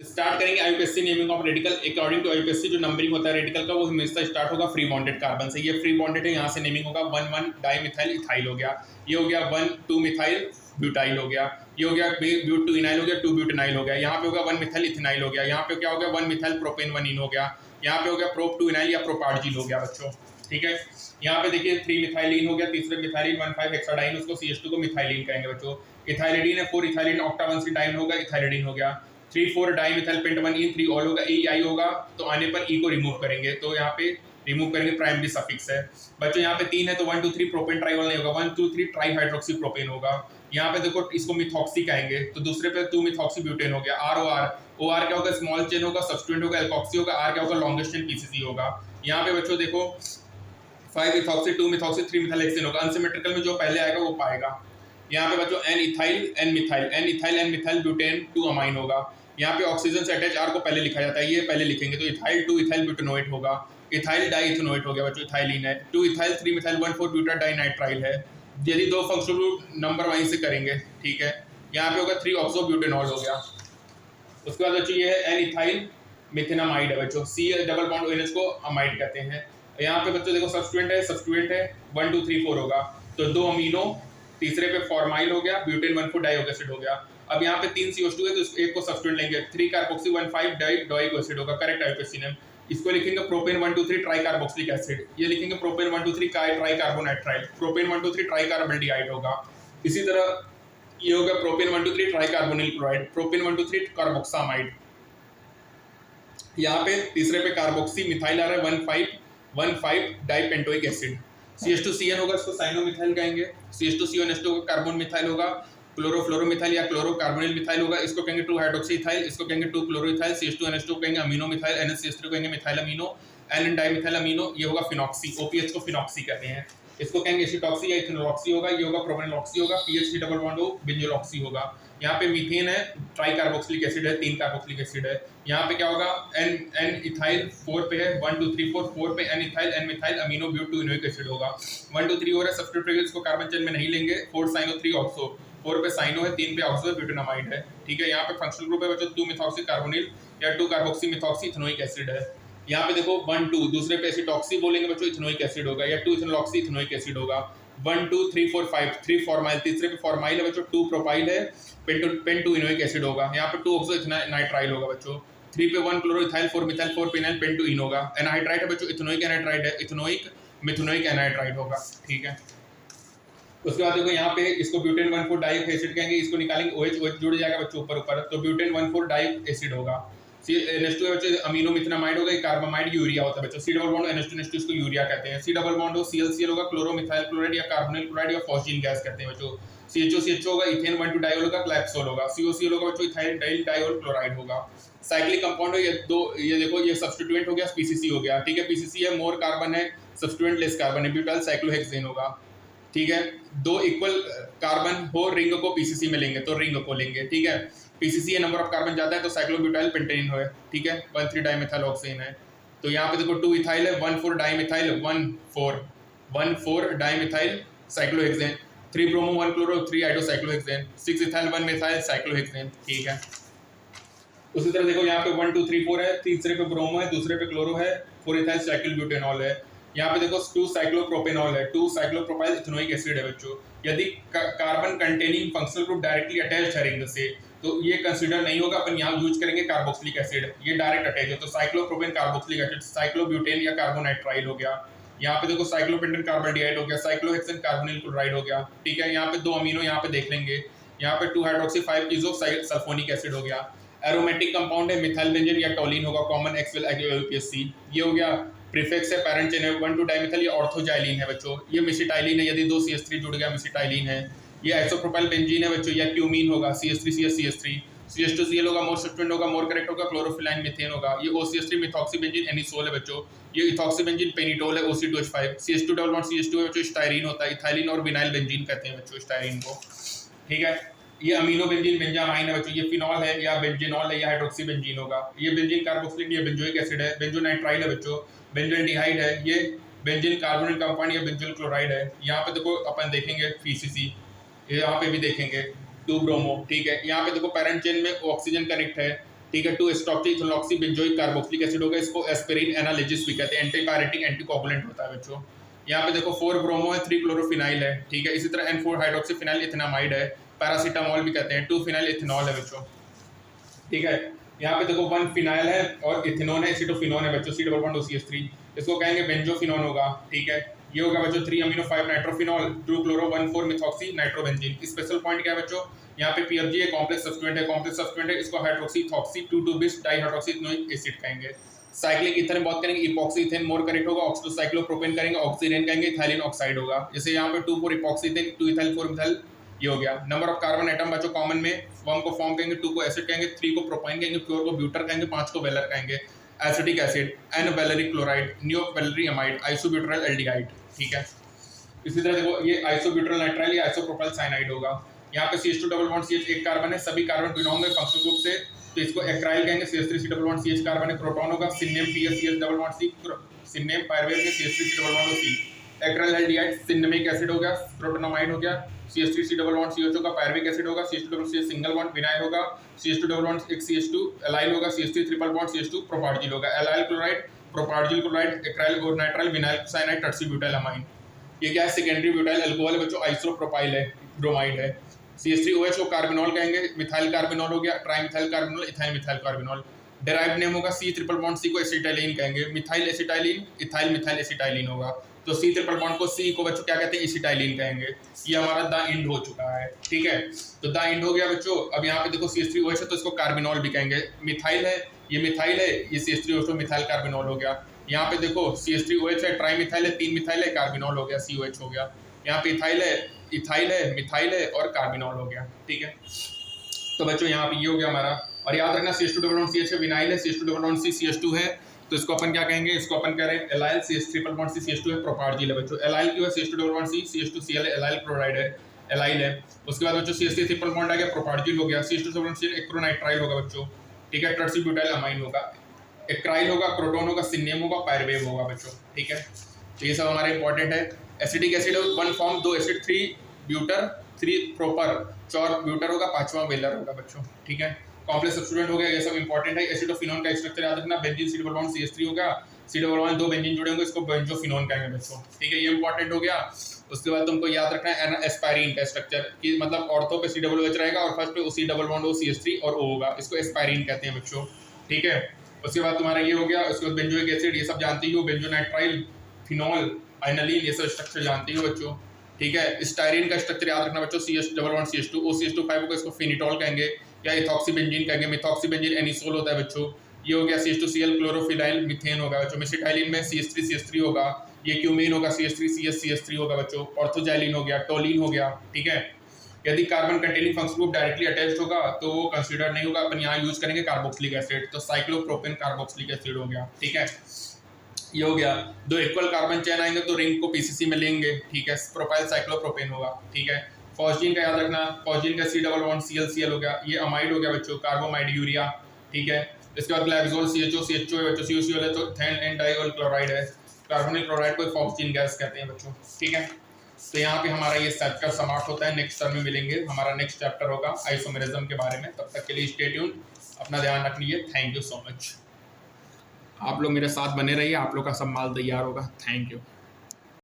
Start करेंगे IUPAC naming of radical. According to IUPAC जो numbering होता है रेडिकल का वो हमेशा स्टार्ट होगा फ्री बॉन्डेड कार्बन से। ये फ्री बॉन्डेड है, यहाँ से नेमिंग होगा 1,1 डाइमिथाइल इथाइल हो गया, ये हो गया 1,2 मिथाइल ब्यूटाइल हो गया, ये हो गया ब्यूट 2 इनाइल हो गया, 2 ब्यूटेनाइल हो गया, यहाँ पे होगा 1 मिथाइल इथेनाइल हो गया, यहाँ पे क्या हो गया 1 मिथाइल प्रोपेन 1 इन हो गया, यहाँ पे हो गया प्रोप 2 इनाइल या प्रोपार्जिल हो गया बच्चों। ठीक है, यहाँ पे देखिए 3 मिथाइलिन हो गया, तीसरे मिथाइलिन 1,5 हेक्साडाइन, उसको CH2 को मिथाइलिन कहेंगे बच्चों। इथाइलिडीन है 4 इथाइलिन ऑक्टा 1 से डाइन होगा, इथाइलिडीन हो गया। 3,4 डाइमिथाइल पेंट 1 इन 3 ऑल होगा, EI होगा, तो आने पर E को रिमूव करेंगे, तो यहाँ पे रिमूव करेंगे, प्राइमरी सफिक्स है बच्चों। यहाँ पे 3 है तो 1 2 3 प्रोपेन ट्राइवल नहीं होगा, 1 2 3 ट्राई हाइड्रोक्सी प्रोपेन होगा। यहाँ पे देखो इसको मिथॉक्सी कहेंगे, तो दूसरे पे 2 मिथॉक्सी ब्यूटेन हो गया। ROR, OR क्या होगा स्मॉल चेन होगा, सब्स्टिट्यूएंट होगा एल्कोक्सी होगा, R क्या होगा लॉन्गेस्ट चेन PCC होगा। यहाँ पे बच्चों देखो 5 मिथॉक्सी 2 मिथॉक्सी 3 मिथाइल हेक्सेन होगा, अनसिमेट्रिकल में जो पहले आएगा वो पाएगा। यहाँ पे बच्चों N ethyl N methyl N methyl butane 2 amine होगा। यहाँ पे ऑक्सीजन से अटैच R को पहले लिखा जाता है, ये पहले लिखेंगे, तो इथाइल 2 इथाइल ब्यूटेनोएट होगा, इथाइल डाई इथेनोएट हो गया बच्चों, इथाइलिन है। 2 इथाइल 3 मिथाइल 1,4 ब्यूटा डाइनाइट्राइल है। यदि दो फंक्शनल ग्रुप नंबर वहीं से करेंगे, ठीक है। यहाँ पे होगा 3 ऑक्सो ब्यूटेनॉल हो गया। उसके बाद बच्चों ये है N इथाइल मिथेनामाइड है बच्चों, C डबल बॉन्ड ONH को अमाइड कहते हैं। यहाँ पे बच्चों देखो सब्स्टिट्यूएंट है 1 2 3 4 होगा, तो 2 अमीनो, तीसरे पे फॉर्माइल हो गया, ब्यूटेन 1,4 डाइओक एसिड हो गया। अब यहाँ पे 3 CO2 है तो एक को सब्स्टिट्यूएंट लेंगे, 3 कार्बोक्सी 1,5 डाइओक एसिड होगा, करेक्ट आईयूपीएसी नेम। इसको लिखेंगे प्रोपेन 1 2 3 ट्राई कार्बोक्सिलिक एसिड, ये लिखेंगे propane 1 2 3 tri carbonitrile, propane 1 2 3 tri carbaldehyde होगा। इसी तरह ये हो गया propane 1 2 3 tri carbonyl chloride, propane 1 2 3 carboxamide. यहाँ पे तीसरे पे कार्बोक्सी मिथाइल आ रहा है 1,5 डाइपेंटोइक एसिड। CH2CN होगा, इसको साइनोमिथाइल कहेंगे। CH2CONH2 होगा, कार्बन मिथाइल होगा, क्लोरोफ्लोरोमिथाइल या क्लोरोकार्बोनिल मिथाइल होगा, इसको कहेंगे 2 हाइड्रोक्सी इथाइल, इसको कहेंगे 2 क्लोरोइथाइल, CH2NH2 कहेंगे अमीनो मिथाइल, NHCH3 कहेंगे methyl amino, N dimethyl amino, ये होगा फिनॉक्सी, OPH को फिनॉक्सी कहते हैं। इसको कहेंगे एसिटॉक्सी या इथेनॉक्सी होगा, ये होगा प्रोपेनॉक्सी होगा, PH डबल बॉन्ड हो बेंजोलॉक्सी होगा। यहाँ पे मीथेन है, ट्राई कार्बोक्सिलिक एसिड है, 3 कार्बोक्सिलिक एसिड है। यहाँ पे क्या होगा N इथाइल 4 पे है, 1 2 3 4 पे N ethyl N methyl amino but 2 enoic acid होगा। 1 2 3 और है सब्स्टिट्यूट, इसको कार्बन चेन में नहीं लेंगे, 4 साइनो 3 ऑक्सो, 4 पे साइनो है, 3 पे ऑक्सो है, ब्यूटेनामाइड है। ठीक है, यहाँ पे फंक्शनल ग्रुप है बच्चों 2 मिथॉक्सी कार्बोनिल या 2 कार्बोक्सी मिथॉक्सी इथेनोइक एसिड है। यहाँ पे देखो 1 2 दूसरे पे एसिटॉक्सी बोलेंगे बच्चों, इथेनोइक एसिड होगा, या 2 इथेनॉक्सी इथेनोइक एसिड होगा। 1 2 3 4 5 3 फॉर्माइल, तीसरे पे फॉर्माइल है बच्चों, 2 प्रोपाइल है, पेन 2 इनोइक एसिड होगा। यहाँ पे 2 ऑक्सो नाइट्राइल होगा बच्चों। 3 पे 1 क्लोरोइथाइल 4 मिथाइल 4 पेनाइल पेन 2 इन होगा। एनहाइड्राइड है बच्चों, इथेनोइक एनहाइड्राइड है, इथेनोइक मिथेनोइक एनहाइड्राइड होगा। ठीक है, उसके बाद देखो यहाँ पे इसको ब्यूटेन 1,4 डाइक एसिड कहेंगे, इसको निकालेंगे OH जुड़ जाएगा बच्चों ऊपर ऊपर, तो ब्यूटेन 1,4 डाइक एसिड होगा। NH2 बच्चों अमीनो मिथेनामाइड होगा, कार्बामाइड यूरिया होता है बच्चों। C डबल बॉन्ड NH2 इसको यूरिया कहते हैं। C डबल बॉन्ड हो ClCl होगा, क्लोरोमिथाइल क्लोराइड या कार्बोनिल क्लोराइड या फॉस्फीन गैस कहते हैं बच्चों। CHO होगा, इथेन 1 2 डाइओल होगा, ग्लाइकोल होगा। COCl होगा बच्चों, इथाइल डाइओल क्लोराइड होगा। साइक्लिक कंपाउंड है ये देखो ये सब्स्टिट्यूएंट हो गया, PCC हो गया। ठीक है, PCC है, मोर कार्बन है, सब्स्टिट्यूएंट लेस कार्बन है, ब्यूटाइल साइक्लोहेक्सेन होगा। ठीक है, 2 इक्वल कार्बन हो, रिंग को PCC में लेंगे तो रिंग को लेंगे। ठीक है, PCC है, नंबर ऑफ कार्बन ज्यादा है तो साइक्लोब्यूटाइल पेंटेन है। ठीक है, 1 3 डाइमिथाइल ऑक्सीजन है। तो यहाँ पे देखो 2 इथाइल है, 1 4 dimethyl 1 4 dimethyl cyclohexane, 3 bromo 1 chloro 3 हाइड्रोसाइक्लोहेक्सेन, 6 ethyl 1 methyl cyclohexane. ठीक है, उसी तरह देखो यहाँ पे 1 2 3 4 है, तीसरे पे ब्रोमो है, दूसरे पे क्लोरो है, 4 इथाइल साइक्लोब्यूटेनॉल है। यहाँ पे देखो 2 साइक्लोप्रोपेनॉल है, 2 साइक्लोप्रोपाइल इथेनोइक एसिड है बच्चों। यदि carbon containing functional group directly attached है रिंग से तो ये कंसीडर नहीं होगा, अपन यहाँ यूज करेंगे कार्बोक्सिलिक एसिड, ये डायरेक्ट अटैच है, तो साइक्लोप्रोपेन कार्बोक्सिलिक एसिड, साइक्लोब्यूटेन या कार्बोनाइट्राइल हो गया। यहाँ पे देखो साइक्लोपेंटेन कार्बोल्डिहाइड हो गया, साइक्लोहेक्सेन कार्बोनिल क्लोराइड हो गया। ठीक है, यहाँ पे 2 अमीनो यहाँ पे देख लेंगे, यहाँ पे 2 हाइड्रोक्सी 5 ईजो सल्फोनिक एसिड हो गया। एरोमेटिक कंपाउंड है, मिथाइल बेंजीन या टोलिन होगा, कॉमन एक्सवेल आईयूपीएसी। ये हो गया प्रीफिक्स है, पैरेंट चेन है, 1 2 डाइमिथाइल, ये ऑर्थोजाइलिन है बच्चों। ये मिसिटाइलिन है, यदि 2 CH3 जुड़ गया मिसिटाइलिन है। ये आइसोप्रोपाइल बेंजीन है बच्चों, या क्यूमीन होगा, CH3 CH2Cl होगा, मोर सब्स्टिट्यूएंट होगा, मोर करेक्ट होगा, क्लोरोफिलाइन मीथेन होगा। ये OCH3 मिथॉक्सी बेंजीन एनिसोल है बच्चों। ये इथॉक्सी बेंजीन पेनिटोल है, OC2H5। CH2 double bond CH2 है बच्चों, स्टाइरीन होता है, इथाइलिन और विनाइल बेंजीन कहते हैं बच्चों स्टाइरीन को। ठीक है, ये अमीनो बेंजीन बेंजामाइन है बच्चों, ये फिनॉल है या बेंजीनॉल है या हाइड्रोक्सी बेंजीन होगा। ये बेंजीन कार्बोक्सिलिक, ये बेंजोइक एसिड है, बेंजोनाइट्राइल है बच्चों, बेंजोल्डिहाइड है, ये बेंजीन कार्बोनिल कंपाउंड या बेंजोल क्लोराइड है। यहाँ पे देखो अपन देखेंगे PCC, यहाँ पे भी देखेंगे 2 ब्रोमो। ठीक है, यहाँ पे देखो पैरेंट चेन में ऑक्सीजन कनेक्ट है ठीक है। 2 एस्टॉक्सी इथेनॉक्सी बेंजोइक कार्बोक्सिलिक एसिड होगा, इसको एस्पिरिन एनालिजिस भी कहते हैं, एंटीपायरेटिक एंटीकोगुलेंट होता है बच्चों। यहाँ पे देखो 4 ब्रोमो है, 3 क्लोरोफिनाइल है, ठीक है। इसी तरह N4 हाइड्रोक्सीफिनाइल इथेनामाइड है, पैरासीटामोल भी कहते हैं, 2 फिनाइल इथेनॉल है बच्चों, ठीक है। यहाँ पे देखो 1 फिनाइल है और इथेनॉन है, एसिटोफिनॉन है बच्चों, C डबल बॉन्ड OCH3, इसको कहेंगे बेंजोफिनॉन होगा, ठीक है। ये होगा बच्चों 3 amino 5 nitrophenol, 2 chloro 1 4 methoxy nitrobenzene. Special point क्या है बच्चों, यहाँ पे PFG है, कॉम्प्लेक्स सब्स्टिट्यूएंट है, कॉम्प्लेक्स सब्स्टिट्यूएंट है, इसको hydroxy ethoxy 2,2-bis dihydroxy ethanoic acid कहेंगे। साइक्लिक ईथर में बात करेंगे, इपॉक्सी इथेन मोर करेक्ट होगा, ऑक्सीसाइक्लोप्रोपेन करेंगे, ऑक्सीरेन कहेंगे, इथाइलिन ऑक्साइड होगा। जैसे यहाँ पे 2 4 इपॉक्सी इथेन, 2 इथाइल 4 मिथाइल, ये हो गया। नंबर ऑफ कार्बन एटम बच्चों कॉमन में 1 को फॉर्म कहेंगे, 2 को एसिड कहेंगे, 3 को प्रोपाइन कहेंगे, 4 को ब्यूटर कहेंगे, 5 को वेलर कहेंगे। Acetic acid, n valeric chloride, neovaler amide, isobutyl aldehyde, ठीक है। इसी तरह देखो ये आइसोब्यूटाइल नाइट्राइल या आइसोप्रोपाइल साइनाइड होगा। यहाँ पे CH2 डबल बॉन्ड CH एक कार्बन है, सभी कार्बन बिलोंग होंगे फंक्शनल ग्रुप से, तो इसको एक्राइल कहेंगे। CH3C double bond CH carbon है, प्रोटॉन होगा, cinnam PSCH double bond C, cinnam pyruvate में CH3C double bond C। Acryl aldehyde cinnamic acid हो गया, प्रोटोनामाइड हो गया, CH3C डबल बॉन्ड CH होगा, पायरुविक एसिड होगा, CH2 double CH single bond vinyl होगा, CH2 डबल बॉन्ड एक CH2 एलाइल होगा, CH3 ट्रिपल बॉन्ड CH2 प्रोपार्जिल होगा, एलाइल क्लोराइड, प्रोपार्जिल क्लोराइड, एक्राइल और नाइट्राइल, विनाइल साइनाइड, टर्सीब्यूटाइल अमाइन। ये क्या है, सेकेंडरी ब्यूटाइल अल्कोहल है बच्चों, आइसोप्रोपाइल है, ब्रोमाइड है। CH3OH को कार्बिनॉल कहेंगे, मिथाइल कार्बिनॉल हो गया, trimethyl carbinol, ethyl methyl carbinol. Derive name होगा C ट्रिपल बॉन्ड C को एसिटाइलिन कहेंगे, methyl acetylene, ethyl methyl acetylene होगा। तो C ट्रिपल बॉन्ड को C को बच्चों क्या कहते हैं, एसिटाइलिन कहेंगे। ये हमारा द इंड हो चुका है, ठीक है। तो द इंड हो गया बच्चों। अब यहाँ पे देखो CH3OH है तो इसको कार्बिनॉल भी कहेंगे, मिथाइल है, ये मिथाइल है, ये CH3OH तो मिथाइल कार्बिनॉल हो गया। यहाँ पे देखो CH3OH है, ट्राइमिथाइल है, 3 मिथाइल है, कार्बिनॉल हो गया, COH हो गया। यहाँ पे इथाइल है, मिथाइल है और कार्बिनॉल हो गया, ठीक है। तो बच्चों यहाँ पे ये हो गया हमारा। और याद रखना CH2 डबल बॉन्ड CH है, विनाइल है, CH2 double bond C CH2 है, तो इसको अपन क्या कहेंगे, इसको अपन कह रहे हैं allyl, CH triple bond C CH2 है, प्रोपार्जिल है बच्चों। एलाइल क्यों है, CH2 double bond C CH2Cl allyl chloride है, एलाइल है। उसके बाद बच्चों CH3 ट्रिपल बॉन्ड आ गया, प्रोपार्जिल हो गया, CH2 डबल बॉन्ड C एक्रोनाइट्राइल होगा बच्चों, ठीक है। टर्सीब्यूटाइल अमाइन होगा, एक्राइल होगा, प्रोटॉन होगा, सिनेम होगा, पायरुवेट होगा बच्चों, ठीक है। तो ये सब हमारे इंपॉर्टेंट है। Acidic acid 1 form, 2 acid, 3 ब्यूटर, 3 proper, 4 ब्यूटर होगा, 5वां वेलर होगा बच्चों, ठीक है। कॉम्प्लेक्स सब्स्टिट्यूएंट हो गया, ये सब इंपॉर्टेंट है। एसिडोफिनोन का स्ट्रक्चर याद रखना, benzene C double bond CH3 होगा, C डबल बॉन्ड 2 बेंजीन जुड़े होंगे, इसको बेंजोफिनोन कहेंगे बच्चों, ठीक है। ये इंपॉर्टेंट हो गया। उसके बाद तुमको याद रखना है एस्पायरिन का स्ट्रक्चर, कि मतलब ऑर्थो पे COOH रहेगा और फर्स्ट पे C डबल बॉन्ड CH3 और O होगा, इसको एस्पायरिन कहते हैं बच्चों, ठीक है। उसके बाद तुम्हारा ये हो गया। उसके बाद बेंजोइक एसिड, ये सब जानती हो, बेंजोनाइट्राइल, फिनॉल, आइनलीन, ये सब स्ट्रक्चर जानती हो बच्चों, ठीक है। स्टायरीन का स्ट्रक्चर याद रखना बच्चों, CH double bond CH2 OCH2 5 को इसको फिनिटॉल कहेंगे या इथॉक्सीबेंजीन कहेंगे, मिथॉक्सीबेंजीन एनिसोल होता है बच्चों। ये हो गया CH2Cl क्लोरोफिनाइल मीथेन होगा बच्चों। मिथाइलिन में CH3 होगा, ये क्यूमीन होगा, CH3CH होगा बच्चों। ऑर्थोजाइलिन हो गया, टोलिन हो गया, ठीक है। यदि carbon containing function group directly attached होगा तो वो कंसीडर नहीं होगा, अपन यहाँ यूज करेंगे कार्बोक्सिलिक एसिड, तो साइक्लोप्रोपेन कार्बोक्सिलिक एसिड हो गया, ठीक है। ये हो गया। 2 इक्वल कार्बन चेन आएंगे तो रिंग को PCC में लेंगे, ठीक है। प्रोपाइल साइक्लोप्रोपेन होगा, ठीक है। फॉस्जीन का याद रखना, फॉस्जीन का C डबल बॉन्ड ClCl हो गया, ये अमाइड हो गया बच्चों, कार्बोमाइड यूरिया, ठीक है। इसके बाद ग्लाइकोल CHO है बच्चों, COCl है तो थेन एंड डाइऑल क्लोराइड है, कार्बोनिल क्लोराइड को फॉस्जीन गैस कहते हैं बच्चों, ठीक है। तो यहाँ पे हमारा ये चैप्टर समाप्त होता है। नेक्स्ट टर्म में मिलेंगे, हमारा नेक्स्ट चैप्टर होगा आइसोमेरिज्म के बारे में। तब तक के लिए स्टे ट्यून, अपना ध्यान रखिए। Thank you so much. आप लोग मेरे साथ बने रहिए, आप लोग का सब माल तैयार होगा। Thank you.